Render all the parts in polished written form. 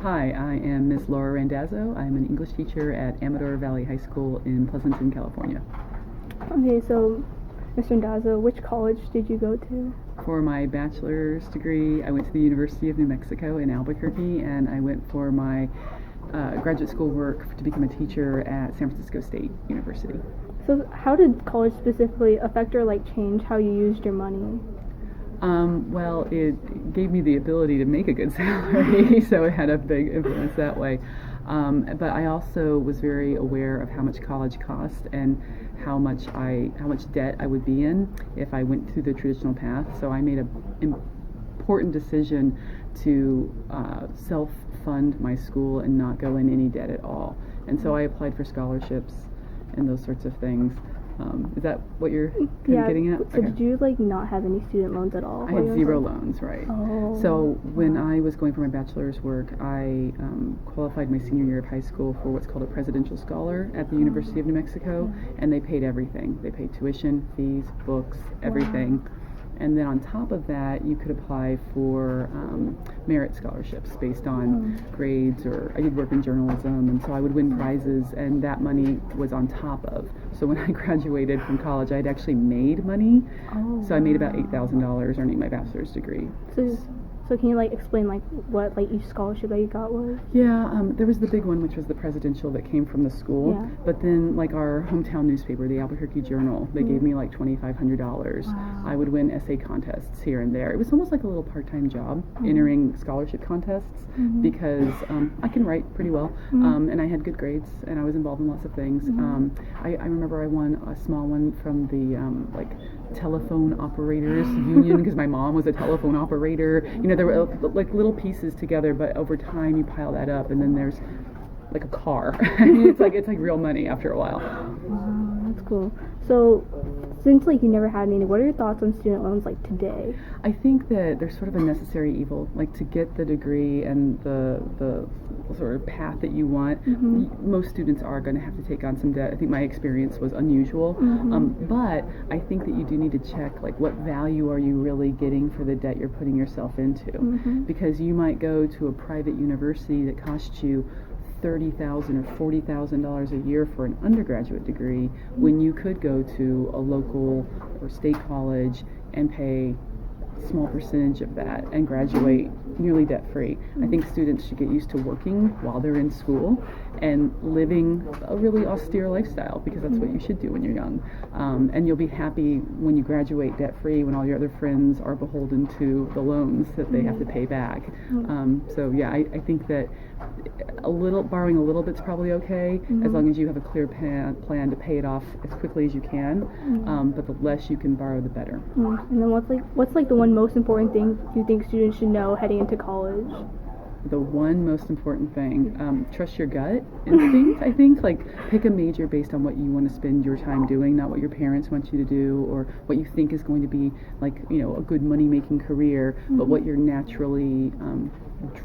Hi, I am Ms. Laura Randazzo. I'm an English teacher at Amador Valley High School in Pleasanton, California. Okay, so Mr. Randazzo, which college did you go to? For my bachelor's degree, I went to the University of New Mexico in Albuquerque, and I went for my graduate school work to become a teacher at San Francisco State University. So how did college specifically affect or change how you used your money? Well, it gave me the ability to make a good salary, so it had a big influence that way. But I also was very aware of how much college cost and how much debt I would be in if I went through the traditional path. So I made an important decision to self-fund my school and not go in any debt at all. And so I applied for scholarships and those sorts of things. Is that what you're getting at? So did you not have any student loans at all? I had zero loans, right. Oh. So when I was going for my bachelor's work, I qualified my senior year of high school for what's called a presidential scholar at the University of New Mexico, and they paid everything. They paid tuition, fees, books, everything. Wow. And then on top of that, you could apply for merit scholarships based on grades, or I did work in journalism, and so I would win prizes, and that money was on top of. So when I graduated from college, I had actually made money. So I made about $8,000 earning my bachelor's degree. So can you explain what each scholarship that you got was? Yeah, there was the big one, which was the presidential that came from the school. Yeah. But then our hometown newspaper, the Albuquerque Journal, they gave me $2,500. Wow. I would win essay contests here and there. It was almost like a little part-time job, entering scholarship contests, because I can write pretty well, and I had good grades, and I was involved in lots of things. I remember I won a small one from the telephone operators union, because my mom was a telephone operator. There were little pieces together, but over time you pile that up, and then there's a car. it's like real money after a while. Wow, that's cool. So since you never had any, what are your thoughts on student loans today? I think that they're sort of a necessary evil. To get the degree and the sort of path that you want, most students are going to have to take on some debt. I think my experience was unusual, but I think that you do need to check what value are you really getting for the debt you're putting yourself into, because you might go to a private university that costs you $30,000 or $40,000 a year for an undergraduate degree, when you could go to a local or state college and pay a small percentage of that and graduate nearly debt-free. I think students should get used to working while they're in school and living a really austere lifestyle, because that's what you should do when you're young. And you'll be happy when you graduate debt-free, when all your other friends are beholden to the loans that they have to pay back. So yeah, I think that borrowing a little bit's probably okay, as long as you have a clear plan to pay it off as quickly as you can. But the less you can borrow, the better. And then what's the one most important thing you think students should know heading into college? The one most important thing, trust your gut instinct. I think pick a major based on what you want to spend your time doing, not what your parents want you to do or what you think is going to be a good money-making career, but what you're naturally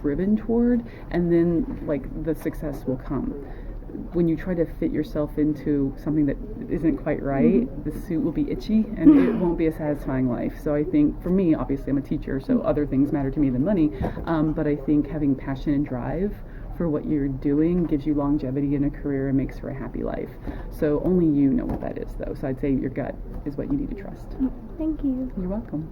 driven toward, and then the success will come. When you try to fit yourself into something that isn't quite right, the suit will be itchy and it won't be a satisfying life. So I think, for me, obviously I'm a teacher, so other things matter to me than money, but I think having passion and drive for what you're doing gives you longevity in a career and makes for a happy life. So only you know what that is, though. So I'd say your gut is what you need to trust. Thank you. You're welcome.